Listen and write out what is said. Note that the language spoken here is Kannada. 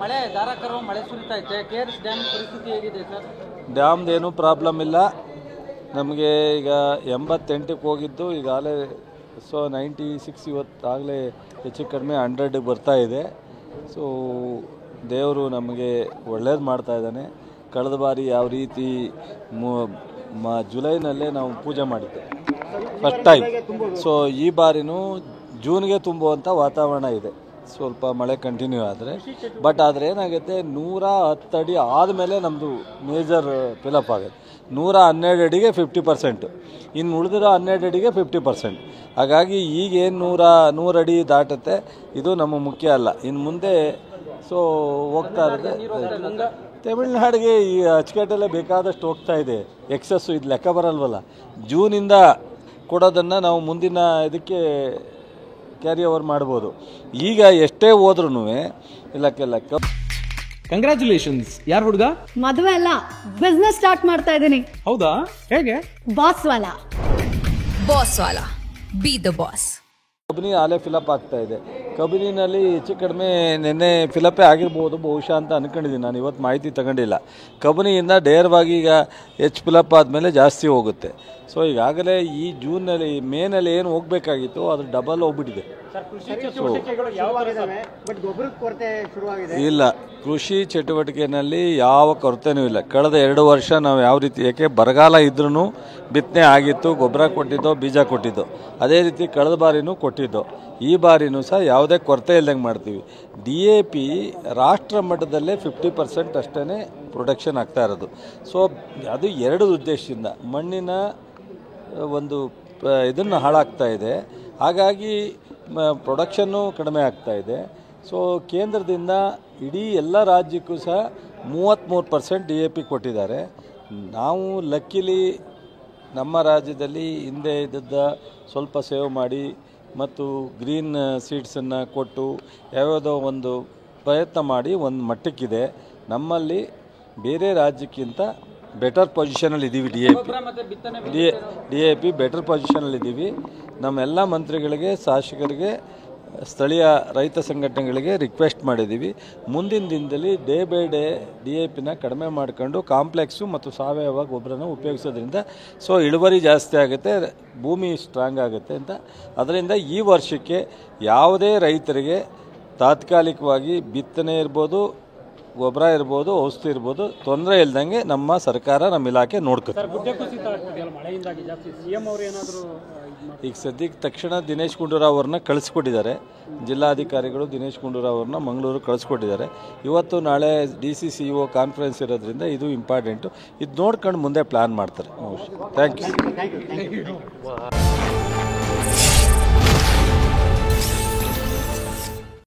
ಮಳೆ ಧಾರಾಕಾರ ಮಳೆ ಸುರಿತಾ ಇದೆ. KRS ಡ್ಯಾಮ್ ಪರಿಸ್ಥಿತಿ ಹೇಗಿದೆ ಸರ್? ಡ್ಯಾಮ್ದೇನು ಪ್ರಾಬ್ಲಮ್ ಇಲ್ಲ. ನಮಗೆ ಈಗ 88ಕ್ಕೆ ಹೋಗಿದ್ದು ಈಗಾಗಲೇ 96 ಇವತ್ತಾಗಲೇ ಹೆಚ್ಚು ಕಡಿಮೆ 100ಗೆ ಬರ್ತಾ ಇದೆ. ಸೊ ದೇವರು ನಮಗೆ ಒಳ್ಳೇದು ಮಾಡ್ತಾ ಇದ್ದಾನೆ. ಕಳೆದ ಬಾರಿ ಯಾವ ರೀತಿ ಜುಲೈನಲ್ಲೇ ನಾವು ಪೂಜೆ ಮಾಡಿದ್ದೆ ಫಸ್ಟ್ ಟೈಮ್. ಸೊ ಈ ಬಾರಿನೂ ಜೂನ್ಗೆ ತುಂಬುವಂಥ ವಾತಾವರಣ ಇದೆ. ಸ್ವಲ್ಪ ಮಳೆ ಕಂಟಿನ್ಯೂ ಆದರೆ ಆದರೆ ಏನಾಗುತ್ತೆ 110 ಅಡಿ ಆದಮೇಲೆ ನಮ್ಮದು ಮೇಜರ್ ಫಿಲಪ್ ಆಗುತ್ತೆ. 112 ಅಡಿಗೆ 50%, ಇನ್ನು ಉಳಿದಿರೋ 12 ಅಡಿಗೆ 50%. ಹಾಗಾಗಿ ಈಗೇನು 100 ಅಡಿ ದಾಟುತ್ತೆ ಇದು ನಮ್ಮ ಮುಖ್ಯ ಅಲ್ಲ. ಇನ್ನು ಮುಂದೆ ಸೊ ಹೋಗ್ತಾ ಇರುತ್ತೆ. ತಮಿಳ್ನಾಡಿಗೆ ಈ ಅಚ್ಚುಕಟ್ಟಲ್ಲೇ ಬೇಕಾದಷ್ಟು ಹೋಗ್ತಾ ಇದೆ. ಎಕ್ಸಸ್ಸು ಇದು ಲೆಕ್ಕ ಬರಲ್ವಲ್ಲ. ಜೂನಿಂದ ಕೊಡೋದನ್ನು ನಾವು ಮುಂದಿನ ಇದಕ್ಕೆ ಕ್ಯಾರಿ ಓವರ್ ಮಾಡ್ಬೋದು. ಈಗ ಎಷ್ಟೇ ಹೋದ್ರೂ ಲೆಕ್ಕ. ಕಂಗ್ರ್ಯಾಚುಲೇಷನ್ಸ್. ಯಾರು ಹುಡುಗ? ಮದುವೆ ಅಲ್ಲ, ಬಿಸ್ನೆಸ್ ಸ್ಟಾರ್ಟ್ ಮಾಡ್ತಾ ಇದ್ದೀನಿ. ಹೌದಾ? ಹೇಗೆ? Boss Vala. B the boss. Kabini Aale fill up ಆಗ್ತಾ ಇದೆ. ಕಬಿನಿನಲ್ಲಿ ಹೆಚ್ಚು ಕಡಿಮೆ ನಿನ್ನೆ ಫಿಲಪ್ಪೇ ಆಗಿರ್ಬೋದು ಬಹುಶಃ ಅಂತ ಅಂದ್ಕೊಂಡಿದ್ದೀನಿ. ನಾನು ಇವತ್ತು ಮಾಹಿತಿ ತಗೊಂಡಿಲ್ಲ. ಕಬಿನಿಯಿಂದ ನೇರವಾಗಿ ಈಗ ಫಿಲಪ್ ಆದಮೇಲೆ ಜಾಸ್ತಿ ಹೋಗುತ್ತೆ. ಸೊ ಈಗಾಗಲೇ ಈ ಜೂನ್ನಲ್ಲಿ ಮೇನಲ್ಲಿ ಏನು ಹೋಗಬೇಕಾಗಿತ್ತು ಅದು ಡಬಲ್ ಹೋಗ್ಬಿಟ್ಟಿದೆ. ಇಲ್ಲ, ಕೃಷಿ ಚಟುವಟಿಕೆಯಲ್ಲಿ ಯಾವ ಕೊರತೆನೂ ಇಲ್ಲ. ಕಳೆದ 2 ವರ್ಷ ನಾವು ಯಾವ ರೀತಿ, ಯಾಕೆ ಬರಗಾಲ ಇದ್ರೂ ಬಿತ್ತನೆ ಆಗಿತ್ತು, ಗೊಬ್ಬರ ಕೊಟ್ಟಿದ್ದೋ, ಬೀಜ ಕೊಟ್ಟಿದ್ದೋ, ಅದೇ ರೀತಿ ಕಳೆದ ಬಾರಿನೂ ಕೊಟ್ಟಿದ್ದೋ. ಈ ಬಾರಿನೂ ಸಹ ಯಾವುದೇ ಕೊರತೆ ಇಲ್ದಂಗೆ ಮಾಡ್ತೀವಿ. DAP ರಾಷ್ಟ್ರ ಮಟ್ಟದಲ್ಲೇ 50% ಅಷ್ಟೇ ಪ್ರೊಡಕ್ಷನ್ ಆಗ್ತಾ ಇರೋದು. ಸೊ ಅದು 2 ಉದ್ದೇಶದಿಂದ ಮಣ್ಣಿನ ಒಂದು ಇದನ್ನು ಹಾಳಾಗ್ತಾ ಇದೆ. ಹಾಗಾಗಿ ಪ್ರೊಡಕ್ಷನ್ನು ಕಡಿಮೆ ಆಗ್ತಾ ಇದೆ. ಸೊ ಕೇಂದ್ರದಿಂದ ಇಡೀ ಎಲ್ಲ ರಾಜ್ಯಕ್ಕೂ ಸಹ 33% DAP ಕೊಟ್ಟಿದ್ದಾರೆ. ನಾವು ಲಕ್ಕಿಲಿ ನಮ್ಮ ರಾಜ್ಯದಲ್ಲಿ ಹಿಂದೆ ಇದ್ದದ್ದ ಸ್ವಲ್ಪ ಸೇವ್ ಮಾಡಿ ಮತ್ತು ಗ್ರೀನ್ ಸೀಡ್ಸನ್ನು ಕೊಟ್ಟು ಯಾವುದೋ ಒಂದು ಪ್ರಯತ್ನ ಮಾಡಿ ಒಂದು ಮಟ್ಟಕ್ಕಿದೆ. ನಮ್ಮಲ್ಲಿ ಬೇರೆ ರಾಜ್ಯಕ್ಕಿಂತ ಬೆಟರ್ ಪೊಸಿಷನಲ್ಲಿ ಇದ್ದೀವಿ. DAP ಬೆಟರ್ ಪೊಸಿಷನಲ್ಲಿದ್ದೀವಿ. ನಮ್ಮೆಲ್ಲ ಮಂತ್ರಿಗಳಿಗೆ, ಶಾಸಕರಿಗೆ, ಸ್ಥಳೀಯ ರೈತ ಸಂಘಟನೆಗಳಿಗೆ ರಿಕ್ವೆಸ್ಟ್ ಮಾಡಿದ್ದೀವಿ. ಮುಂದಿನ ದಿನದಲ್ಲಿ ಡೇ ಬೈ ಡೇ DAPನ ಕಡಿಮೆ ಮಾಡ್ಕೊಂಡು ಕಾಂಪ್ಲೆಕ್ಸು ಮತ್ತು ಸಾವಯವ ಗೊಬ್ಬರನ ಉಪಯೋಗಿಸೋದ್ರಿಂದ ಸೊ ಇಳುವರಿ ಜಾಸ್ತಿ ಆಗುತ್ತೆ, ಭೂಮಿ ಸ್ಟ್ರಾಂಗ್ ಆಗುತ್ತೆ ಅಂತ. ಅದರಿಂದ ಈ ವರ್ಷಕ್ಕೆ ಯಾವುದೇ ರೈತರಿಗೆ ತಾತ್ಕಾಲಿಕವಾಗಿ ಬಿತ್ತನೆ ಇರ್ಬೋದು, ಗೊಬ್ಬರ ಇರ್ಬೋದು, ಔಷಧಿ ಇರ್ಬೋದು, ತೊಂದರೆ ಇಲ್ದಂಗೆ ನಮ್ಮ ಸರ್ಕಾರ, ನಮ್ಮ ಇಲಾಖೆ ನೋಡ್ಕೊತಾರೆ. ಈಗ ಸದ್ಯಕ್ಕೆ ತಕ್ಷಣ ದಿನೇಶ್ ಗುಂಡೂರಾವ್ ಅವ್ರನ್ನ ಕಳಿಸ್ಕೊಟ್ಟಿದ್ದಾರೆ. ಜಿಲ್ಲಾಧಿಕಾರಿಗಳು ದಿನೇಶ್ ಗುಂಡೂರಾವ್ ಅವ್ರನ್ನ ಮಂಗಳೂರು ಕಳಿಸ್ಕೊಟ್ಟಿದ್ದಾರೆ. ಇವತ್ತು ನಾಳೆ DCCO ಕಾನ್ಫರೆನ್ಸ್ ಇರೋದ್ರಿಂದ ಇದು ಇಂಪಾರ್ಟೆಂಟು. ಇದು ನೋಡ್ಕೊಂಡು ಮುಂದೆ ಪ್ಲ್ಯಾನ್ ಮಾಡ್ತಾರೆ. Thank you.